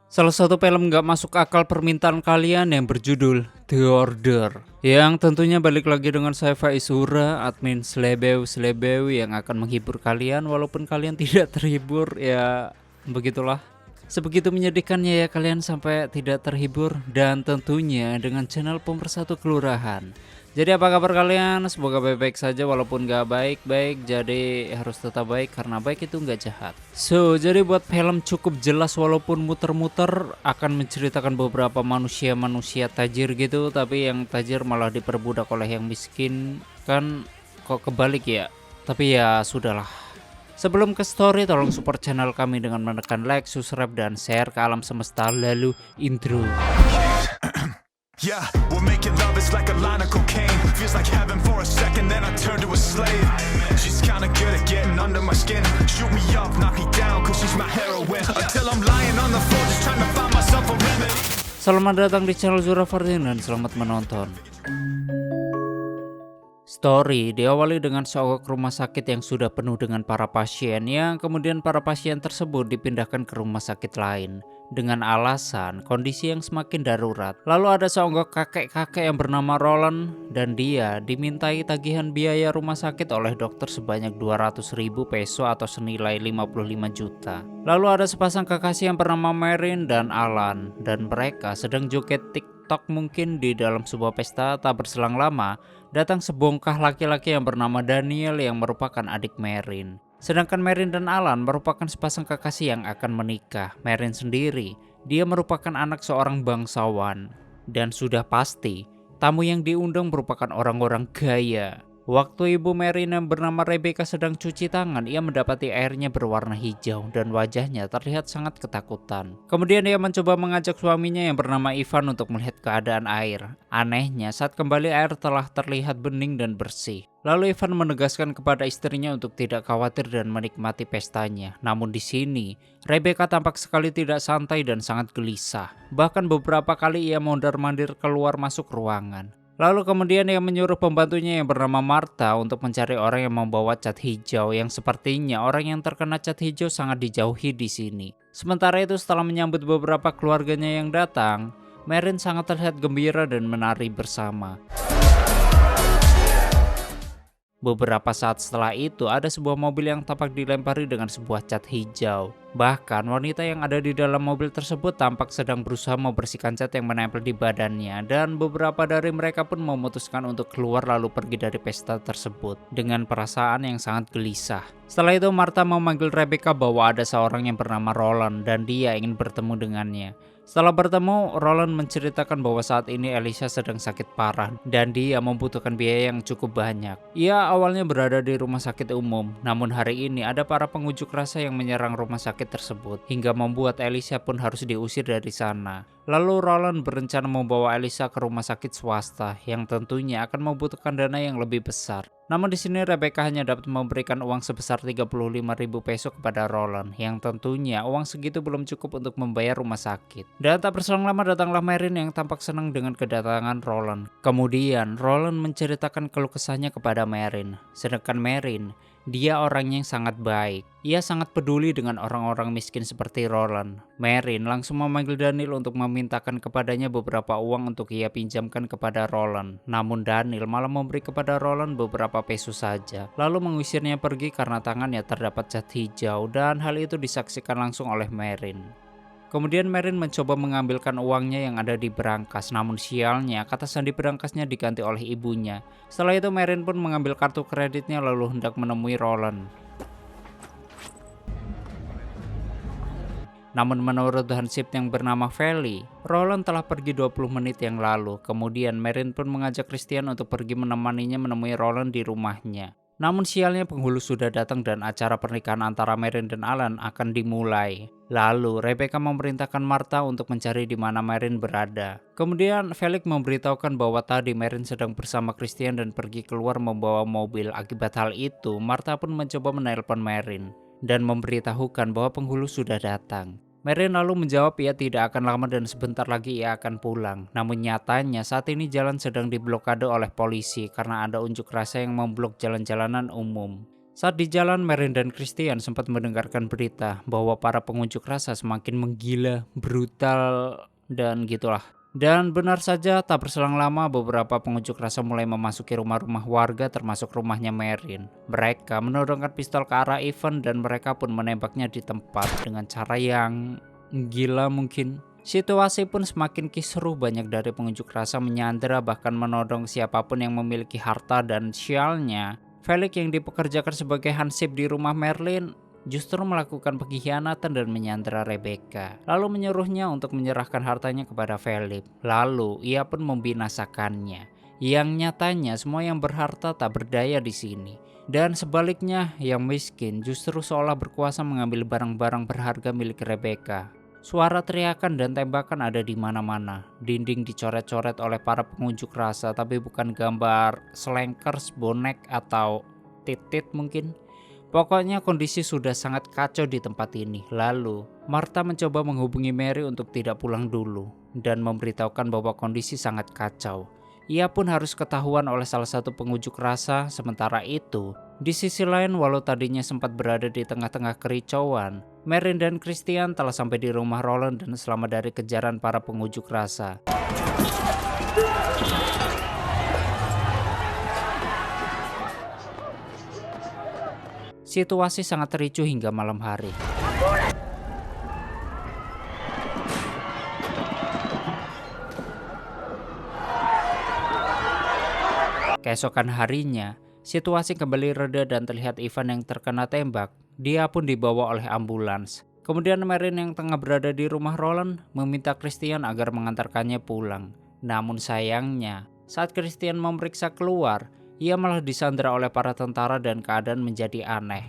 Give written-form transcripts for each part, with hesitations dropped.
Salah satu film nggak masuk akal permintaan kalian yang berjudul The Order, yang tentunya balik lagi dengan saya Faiz Hura, admin Slebeu yang akan menghibur kalian walaupun kalian tidak terhibur, ya begitulah. Sebegitu menyedihkannya ya kalian sampai tidak terhibur, dan tentunya dengan channel Pemersatu Kelurahan. Jadi apa kabar kalian? Semoga baik-baik saja walaupun gak baik-baik. Jadi harus tetap baik karena baik itu gak jahat. Jadi buat film cukup jelas walaupun muter-muter, akan menceritakan beberapa manusia-manusia tajir gitu, tapi yang tajir malah diperbudak oleh yang miskin. Kan kok kebalik ya? Tapi ya sudahlah. Sebelum ke story, tolong support channel kami dengan menekan like, subscribe, dan share ke alam semesta. Lalu intro. Yeah, we're making love, it's like a line of cocaine. Feels like heaven for a second, then I turn to a slave. She's kinda good at getting under my skin. Shoot me up, knock me down, cause she's my heroine. Until I'm lying on the floor, just trying to find myself a remedy. Selamat datang di channel Zura Fardin dan selamat menonton. Story diawali dengan sebuah rumah sakit yang sudah penuh dengan para pasien, yang kemudian para pasien tersebut dipindahkan ke rumah sakit lain dengan alasan kondisi yang semakin darurat. Lalu ada seonggok kakek-kakek yang bernama Roland, dan dia dimintai tagihan biaya rumah sakit oleh dokter sebanyak 200.000 peso atau senilai 55 juta. Lalu ada sepasang kekasih yang bernama Marin dan Alan, dan mereka sedang joget TikTok mungkin di dalam sebuah pesta. Tak berselang lama, datang sebongkah laki-laki yang bernama Daniel yang merupakan adik Marin. Sedangkan Marin dan Alan merupakan sepasang kekasih yang akan menikah. Marin sendiri, dia merupakan anak seorang bangsawan. Dan sudah pasti, tamu yang diundang merupakan orang-orang kaya. Waktu ibu Marin yang bernama Rebecca sedang cuci tangan, ia mendapati airnya berwarna hijau dan wajahnya terlihat sangat ketakutan. Kemudian ia mencoba mengajak suaminya yang bernama Ivan untuk melihat keadaan air. Anehnya, saat kembali air telah terlihat bening dan bersih. Lalu Ivan menegaskan kepada istrinya untuk tidak khawatir dan menikmati pestanya. Namun di sini, Rebecca tampak sekali tidak santai dan sangat gelisah. Bahkan beberapa kali ia mondar-mandir keluar masuk ruangan. Lalu kemudian ia menyuruh pembantunya yang bernama Martha untuk mencari orang yang membawa cat hijau, yang sepertinya orang yang terkena cat hijau sangat dijauhi di sini. Sementara itu, setelah menyambut beberapa keluarganya yang datang, Marin sangat terlihat gembira dan menari bersama. Beberapa saat setelah itu, ada sebuah mobil yang tampak dilempari dengan sebuah cat hijau. Bahkan wanita yang ada di dalam mobil tersebut tampak sedang berusaha membersihkan cat yang menempel di badannya, dan beberapa dari mereka pun memutuskan untuk keluar lalu pergi dari pesta tersebut dengan perasaan yang sangat gelisah. Setelah itu, Martha memanggil Rebecca bahwa ada seorang yang bernama Roland dan dia ingin bertemu dengannya. Setelah bertemu, Roland menceritakan bahwa saat ini Elisa sedang sakit parah dan dia membutuhkan biaya yang cukup banyak. Ia awalnya berada di rumah sakit umum, namun hari ini ada para pengunjuk rasa yang menyerang rumah sakit tersebut hingga membuat Elisa pun harus diusir dari sana. Lalu Roland berencana membawa Elisa ke rumah sakit swasta yang tentunya akan membutuhkan dana yang lebih besar. Namun di sini Rebecca hanya dapat memberikan uang sebesar 35.000 peso kepada Roland, yang tentunya uang segitu belum cukup untuk membayar rumah sakit. Dan tak berselang lama datanglah Marin yang tampak senang dengan kedatangan Roland. Kemudian Roland menceritakan keluh kesahnya kepada Marin. Sedangkan Marin, dia orang yang sangat baik. Ia sangat peduli dengan orang-orang miskin seperti Roland. Marin langsung memanggil Daniel untuk memintakan kepadanya beberapa uang untuk ia pinjamkan kepada Roland. Namun Daniel malah memberi kepada Roland beberapa peso saja, lalu mengusirnya pergi karena tangannya terdapat cat hijau, dan hal itu disaksikan langsung oleh Marin. Kemudian Marin mencoba mengambilkan uangnya yang ada di berangkas, namun sialnya kata sandi berangkasnya diganti oleh ibunya. Setelah itu Marin pun mengambil kartu kreditnya lalu hendak menemui Roland. Namun menurut hansip yang bernama Feli, Roland telah pergi 20 menit yang lalu. Kemudian Marin pun mengajak Christian untuk pergi menemaninya menemui Roland di rumahnya. Namun sialnya penghulu sudah datang dan acara pernikahan antara Marin dan Alan akan dimulai. Lalu Rebecca memerintahkan Martha untuk mencari di mana Marin berada. Kemudian Felix memberitahukan bahwa tadi Marin sedang bersama Christian dan pergi keluar membawa mobil. Akibat hal itu, Martha pun mencoba menelpon Marin dan memberitahukan bahwa penghulu sudah datang. Marin lalu menjawab ia tidak akan lama dan sebentar lagi ia akan pulang. Namun nyatanya saat ini jalan sedang diblokade oleh polisi karena ada unjuk rasa yang memblok jalan-jalanan umum. Saat di jalan, Marin dan Christian sempat mendengarkan berita bahwa para pengunjuk rasa semakin menggila, brutal, dan gitulah. Dan benar saja, tak berselang lama beberapa pengunjuk rasa mulai memasuki rumah-rumah warga termasuk rumahnya Marin. Mereka menodongkan pistol ke arah Ivan dan mereka pun menembaknya di tempat dengan cara yang gila mungkin. Situasi pun semakin kisruh, banyak dari pengunjuk rasa menyandera bahkan menodong siapapun yang memiliki harta dan sialnya. Felix yang dipekerjakan sebagai hansip di rumah Merlin justru melakukan pengkhianatan dan menyandera Rebecca, lalu menyuruhnya untuk menyerahkan hartanya kepada Felix. Lalu ia pun membinasakannya. Yang nyatanya semua yang berharta tak berdaya di sini. Dan sebaliknya, yang miskin justru seolah berkuasa mengambil barang-barang berharga milik Rebecca. Suara teriakan dan tembakan ada di mana-mana. Dinding dicoret-coret oleh para pengunjuk rasa, tapi bukan gambar slankers, bonek, atau titit mungkin. Pokoknya kondisi sudah sangat kacau di tempat ini. Lalu, Martha mencoba menghubungi Mary untuk tidak pulang dulu dan memberitahukan bahwa kondisi sangat kacau. Ia pun harus ketahuan oleh salah satu pengunjuk rasa. Sementara itu, di sisi lain, walau tadinya sempat berada di tengah-tengah kericauan, Marin dan Christian telah sampai di rumah Roland dan selamat dari kejaran para pengunjuk rasa. Situasi sangat ricuh hingga malam hari. Keesokan harinya, situasi kembali reda dan terlihat Ivan yang terkena tembak. Dia pun dibawa oleh ambulans. Kemudian Marin yang tengah berada di rumah Roland meminta Christian agar mengantarkannya pulang. Namun sayangnya, saat Christian memeriksa keluar, ia malah disandera oleh para tentara dan keadaan menjadi aneh.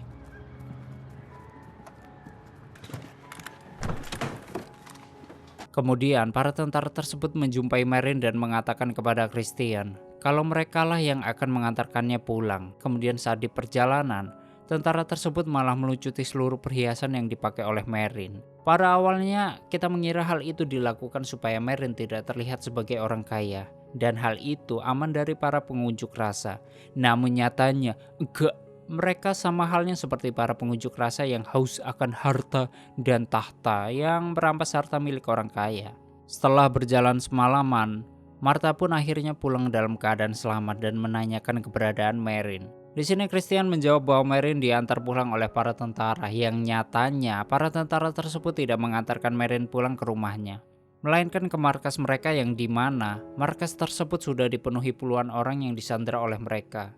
Kemudian para tentara tersebut menjumpai Marin dan mengatakan kepada Christian kalau merekalah yang akan mengantarkannya pulang. Kemudian saat di perjalanan, tentara tersebut malah melucuti seluruh perhiasan yang dipakai oleh Marin. Pada awalnya kita mengira hal itu dilakukan supaya Marin tidak terlihat sebagai orang kaya. Dan hal itu aman dari para pengunjuk rasa. Namun nyatanya enggak. Mereka sama halnya seperti para pengunjuk rasa yang haus akan harta dan tahta yang merampas harta milik orang kaya. Setelah berjalan semalaman, Martha pun akhirnya pulang dalam keadaan selamat dan menanyakan keberadaan Marin. Di sini Christian menjawab bahwa Marin diantar pulang oleh para tentara, yang nyatanya para tentara tersebut tidak mengantarkan Marin pulang ke rumahnya, melainkan ke markas mereka yang dimana markas tersebut sudah dipenuhi puluhan orang yang disandera oleh mereka.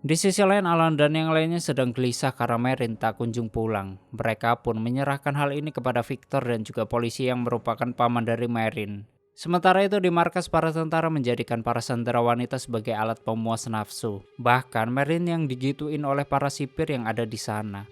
Di sisi lain, Alan dan yang lainnya sedang gelisah karena Marin tak kunjung pulang. Mereka pun menyerahkan hal ini kepada Victor dan juga polisi yang merupakan paman dari Marin. Sementara itu di markas, para tentara menjadikan para sandera wanita sebagai alat pemuas nafsu. Bahkan Marin yang digituin oleh para sipir yang ada di sana.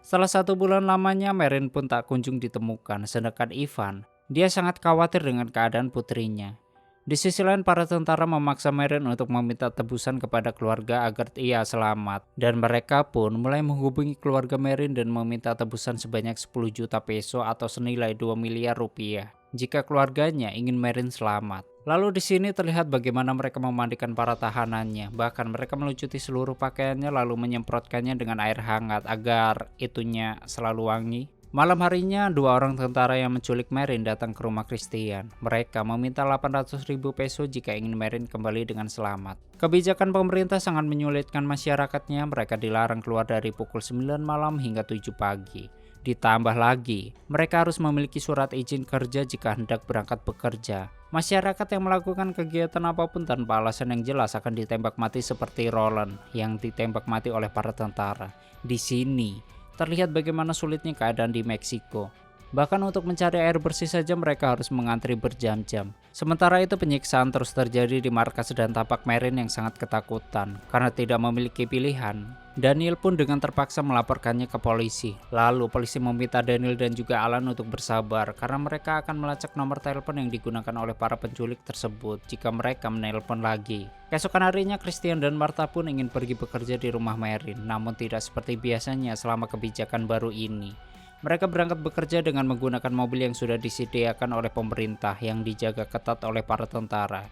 Setelah 1 bulan lamanya, Marin pun tak kunjung ditemukan, sedangkan Ivan, dia sangat khawatir dengan keadaan putrinya. Di sisi lain, para tentara memaksa Marin untuk meminta tebusan kepada keluarga agar ia selamat. Dan mereka pun mulai menghubungi keluarga Marin dan meminta tebusan sebanyak 10 juta peso atau senilai 2 miliar rupiah jika keluarganya ingin Marin selamat. Lalu di sini terlihat bagaimana mereka memandikan para tahanannya. Bahkan mereka melucuti seluruh pakaiannya lalu menyemprotkannya dengan air hangat agar itunya selalu wangi. Malam harinya, 2 orang tentara yang menculik Marin datang ke rumah Christian. Mereka meminta 800.000 peso jika ingin Marin kembali dengan selamat. Kebijakan pemerintah sangat menyulitkan masyarakatnya. Mereka dilarang keluar dari pukul 9 malam hingga 7 pagi. Ditambah lagi, mereka harus memiliki surat izin kerja jika hendak berangkat bekerja. Masyarakat yang melakukan kegiatan apapun tanpa alasan yang jelas akan ditembak mati seperti Roland yang ditembak mati oleh para tentara. Di sini terlihat bagaimana sulitnya keadaan di Meksiko. Bahkan untuk mencari air bersih saja mereka harus mengantri berjam-jam. Sementara itu penyiksaan terus terjadi di markas dan tampak Marin yang sangat ketakutan. Karena tidak memiliki pilihan, Daniel pun dengan terpaksa melaporkannya ke polisi. Lalu polisi meminta Daniel dan juga Alan untuk bersabar karena mereka akan melacak nomor telepon yang digunakan oleh para penculik tersebut jika mereka menelpon lagi. Keesokan harinya Christian dan Martha pun ingin pergi bekerja di rumah Marin, namun tidak seperti biasanya selama kebijakan baru ini. Mereka berangkat bekerja dengan menggunakan mobil yang sudah disediakan oleh pemerintah yang dijaga ketat oleh para tentara.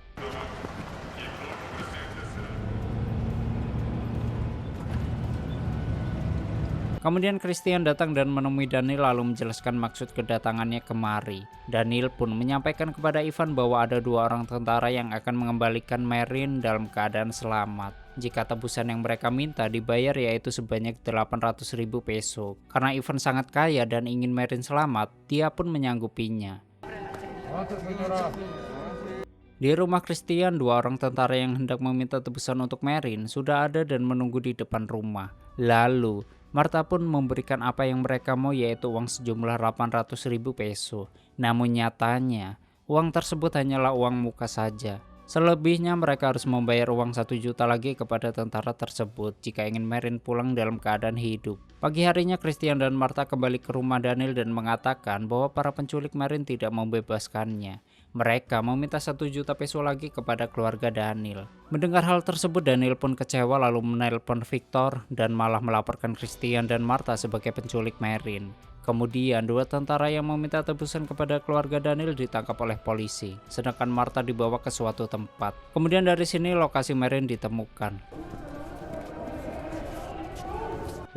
Kemudian Christian datang dan menemui Daniel lalu menjelaskan maksud kedatangannya kemari. Daniel pun menyampaikan kepada Ivan bahwa ada 2 orang tentara yang akan mengembalikan Marin dalam keadaan selamat. Jika tebusan yang mereka minta dibayar yaitu sebanyak 800.000 peso. Karena Ivan sangat kaya dan ingin Marin selamat, dia pun menyanggupinya. Di rumah Christian, 2 orang tentara yang hendak meminta tebusan untuk Marin sudah ada dan menunggu di depan rumah. Lalu Martha pun memberikan apa yang mereka mau, yaitu uang sejumlah 800.000 peso. Namun nyatanya, uang tersebut hanyalah uang muka saja. Selebihnya mereka harus membayar uang 1 juta lagi kepada tentara tersebut jika ingin Marin pulang dalam keadaan hidup. Pagi harinya Christian dan Martha kembali ke rumah Daniel dan mengatakan bahwa para penculik Marin tidak membebaskannya. Mereka meminta 1 juta peso lagi kepada keluarga Daniel. Mendengar hal tersebut, Daniel pun kecewa lalu menelpon Victor dan malah melaporkan Christian dan Martha sebagai penculik Marin. Kemudian 2 tentara yang meminta tebusan kepada keluarga Daniel ditangkap oleh polisi, sedangkan Martha dibawa ke suatu tempat. Kemudian dari sini lokasi Marin ditemukan.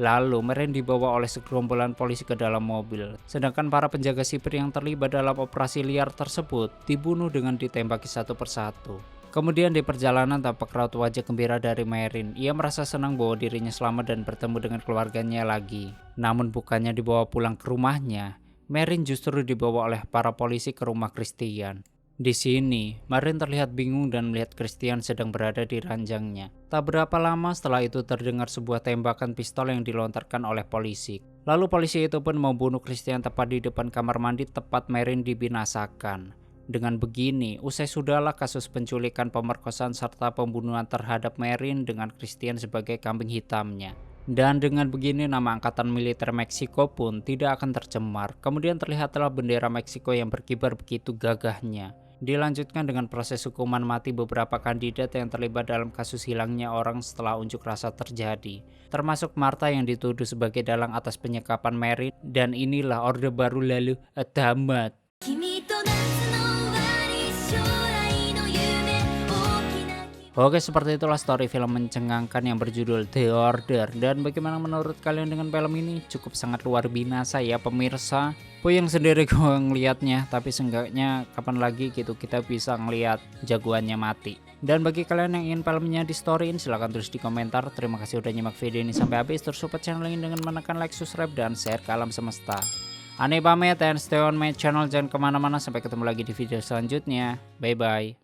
Lalu Marin dibawa oleh segerombolan polisi ke dalam mobil, sedangkan para penjaga sipir yang terlibat dalam operasi liar tersebut dibunuh dengan ditembaki satu persatu. Kemudian di perjalanan tampak raut wajah gembira dari Marin. Ia merasa senang bahwa dirinya selamat dan bertemu dengan keluarganya lagi. Namun bukannya dibawa pulang ke rumahnya, Marin justru dibawa oleh para polisi ke rumah Christian. Di sini, Marin terlihat bingung dan melihat Christian sedang berada di ranjangnya. Tak berapa lama setelah itu terdengar sebuah tembakan pistol yang dilontarkan oleh polisi. Lalu polisi itu pun membunuh Christian tepat di depan kamar mandi tempat Marin dibinasakan. Dengan begini, usai sudahlah kasus penculikan, pemerkosaan, serta pembunuhan terhadap Marin dengan Christian sebagai kambing hitamnya. Dan dengan begini nama angkatan militer Meksiko pun tidak akan tercemar. Kemudian terlihatlah bendera Meksiko yang berkibar begitu gagahnya. Dilanjutkan dengan proses hukuman mati beberapa kandidat yang terlibat dalam kasus hilangnya orang setelah unjuk rasa terjadi. Termasuk Martha yang dituduh sebagai dalang atas penyekapan Marin. Dan inilah Orde Baru lalu tamat. Oke, seperti itulah story film mencengangkan yang berjudul The Order. Dan bagaimana menurut kalian dengan film ini? Cukup sangat luar biasa ya pemirsa. Puyeng sendiri gue ngeliatnya, tapi seenggaknya kapan lagi gitu kita bisa ngeliat jagoannya mati. Dan bagi kalian yang ingin filmnya di storyin, silahkan tulis di komentar. Terima kasih udah nyimak video ini sampai habis. Terus support channel ini dengan menekan like, subscribe, dan share ke alam semesta. Aneh pamit and stay on my channel, jangan kemana-mana. Sampai ketemu lagi di video selanjutnya. Bye bye.